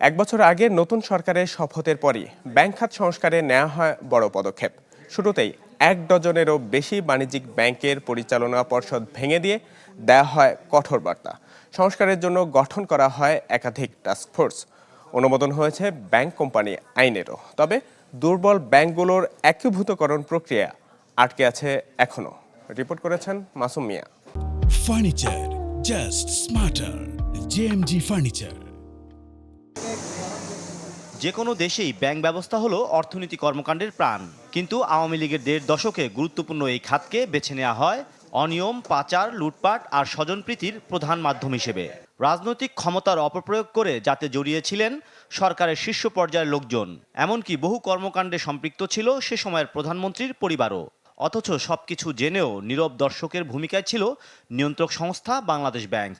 এক বছর আগে নতুন সরকারের শপথের পরই ব্যাংক খাত সংস্কারে নেওয়া হয় বড় পদক্ষেপ। শুরুতেই ১ ডজনেরও বেশি বাণিজ্যিক ব্যাংকের পরিচালনা পর্ষদ ভেঙে দিয়ে দেয়া হয় কঠোর বার্তা। সংস্কারের জন্য গঠন করা হয় একাধিক টাস্কফোর্স। অনুমোদন হয়েছে ব্যাংক কোম্পানি আইনেরও। তবে দুর্বল ব্যাংকগুলোর একীভূতকরণ প্রক্রিয়া আটকে আছে এখনো। রিপোর্ট করেছেন Masum Miah. Furniture just smarter, JMG furniture. যে কোনো দেশেই ব্যাংক ব্যবস্থা হলো অর্থনীতি কর্মকাণ্ডের প্রাণ, কিন্তু আওয়ামী লীগের ১.৫ দশকে গুরুত্বপূর্ণ এই খাতকে বেছে নেওয়া হয় অনিয়ম, পাচার, লুটপাট আর স্বজনপ্রীতির প্রধান মাধ্যম হিসেবে। রাজনৈতিক ক্ষমতার অপপ্রয়োগ করে যাতে জড়িয়েছিলেন সরকারের শীর্ষ পর্যায়ের লোকজন, এমনকি বহু কর্মকাণ্ডে সম্পৃক্ত ছিল সে সময়ের প্রধানমন্ত্রীর পরিবারও। অথচ সবকিছু জেনেও নীরব দর্শকের ভূমিকায় ছিল নিয়ন্ত্রক সংস্থা বাংলাদেশ ব্যাংক।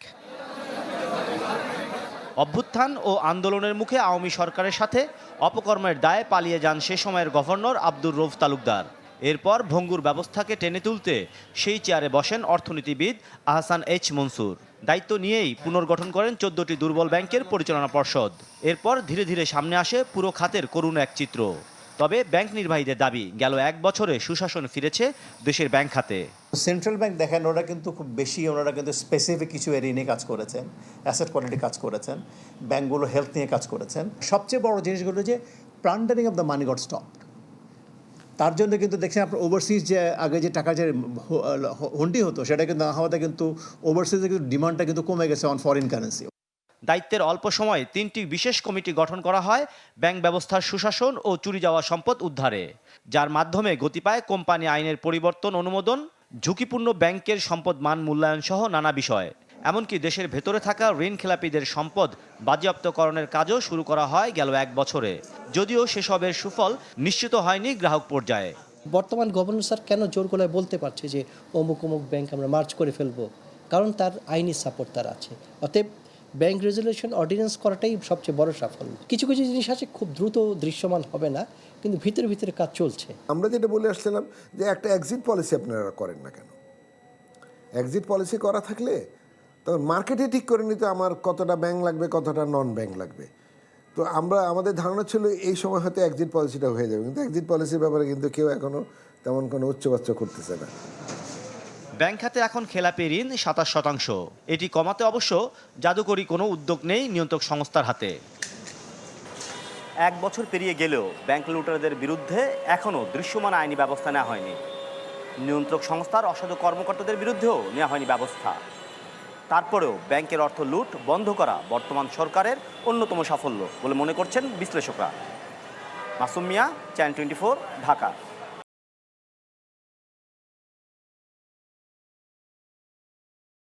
অভ্যুত্থান ও আন্দোলনের মুখে আওয়ামী সরকারের সাথে অপকর্মের দায়ে পালিয়ে যান সে সময়ের গভর্নর আব্দুর রউফ তালুকদার। এরপর ভঙ্গুর ব্যবস্থাকে টেনে তুলতে সেই চেয়ারে বসেন অর্থনীতিবিদ আহসান এইচ মনসুর। দায়িত্ব নিয়েই পুনর্গঠন করেন ১৪টি দুর্বল ব্যাংকের পরিচালনা পর্ষদ। এরপর ধীরে ধীরে সামনে আসে পুরো খাতের করুণ এক চিত্র। তবে ব্যাংক নির্বাহীদের দাবি, গেল ১ বছরে সুশাসন ফিরেছে দেশের ব্যাংক খাতে। সেন্ট্রাল ব্যাংক দেখেন ওরা কিন্তু খুব বেশি, ওনারা কিন্তু স্পেসিফিক কিছু এরিয়া নিয়ে কাজ করেছেন, অ্যাসেট কোয়ালিটি কাজ করেছেন, ব্যাংকগুলো হেলথ নিয়ে কাজ করেছেন। সবচেয়ে বড় জিনিসগুলো যে plundering of the money got stop. তার জন্য কিন্তু দেখছেন আপনার ওভারসিজ যে আগে যে টাকা যে হুন্ডি হতো সেটা কিন্তু না হওয়াতে কিন্তু ওভারসিজে কিন্তু ডিমান্ডটা কিন্তু কমে গেছে অন ফরেন কারেন্সি। দায়িত্বের অল্প সময়ে ৩টি বিশেষ কমিটি গঠন করা হয় ব্যাংক ব্যবস্থার সুশাসন ও চুরি যাওয়া সম্পদ উদ্ধারে, যার মাধ্যমে গতি পায় কোম্পানি আইনের পরিবর্তন, অনুমোদন, ঝুঁকিপূর্ণ ব্যাংকের সম্পদ মান মূল্যায়ন সহ নানা বিষয়। এমনকি দেশের ভেতরে থাকা ঋণ খেলাপিদের সম্পদ বাজেয়াপ্তকরণের কাজও শুরু করা হয় গেল ১ বছরে, যদিও সেসবের সুফল নিশ্চিত হয়নি গ্রাহক পর্যায়ে। বর্তমান গভর্নর স্যার কেন জোর গলায় বলতে পারছে যে অমুক অমুক ব্যাংক আমরা মার্চ করে ফেলবো? কারণ তার আইনি সাপোর্ট তার আছে। অতএব ব্যাংক রেজুলেশন অর্ডিন্যান্স করাটাই সবচেয়ে বড় সাফল্য। কিছু কিছু জিনিস আছে খুব দ্রুত দৃশ্যমান হবে না, কিন্তু ভিতরে ভিতরে কাজ চলছে। আমরা যেটা বলে আসছিলাম যে একটা এক্সিট পলিসি আপনারা করেন না কেন? এক্সিট পলিসি করা থাকলে তখন মার্কেটে ঠিক করে নিতে আমার কতটা ব্যাংক লাগবে, কতটা নন ব্যাংক লাগবে। তো আমাদের ধারণা ছিল এই সময় হয়তো এক্সিট পলিসিটা হয়ে যাবে, কিন্তু এক্সিট পলিসির ব্যাপারে কিন্তু কেউ এখনও তেমন কোনো উচ্চবাচ্য করতেছে না। ব্যাংক খাতে এখন খেলাপি ঋণ ২৭%। এটি কমাতে অবশ্য জাদুকরী কোনো উদ্যোগ নেই নিয়ন্ত্রক সংস্থার হাতে। ১ বছর পেরিয়ে গেলেও ব্যাংক লুটেরাদের বিরুদ্ধে এখনও দৃশ্যমান আইনি ব্যবস্থা নেওয়া হয়নি। নিয়ন্ত্রক সংস্থার অসাধু কর্মকর্তাদের বিরুদ্ধেও নেওয়া হয়নি ব্যবস্থা। তারপরেও ব্যাংকের অর্থ লুট বন্ধ করা বর্তমান সরকারের অন্যতম সাফল্য বলে মনে করছেন বিশ্লেষকরা। মাসুম মিয়া, চ্যানেল 24, ঢাকা।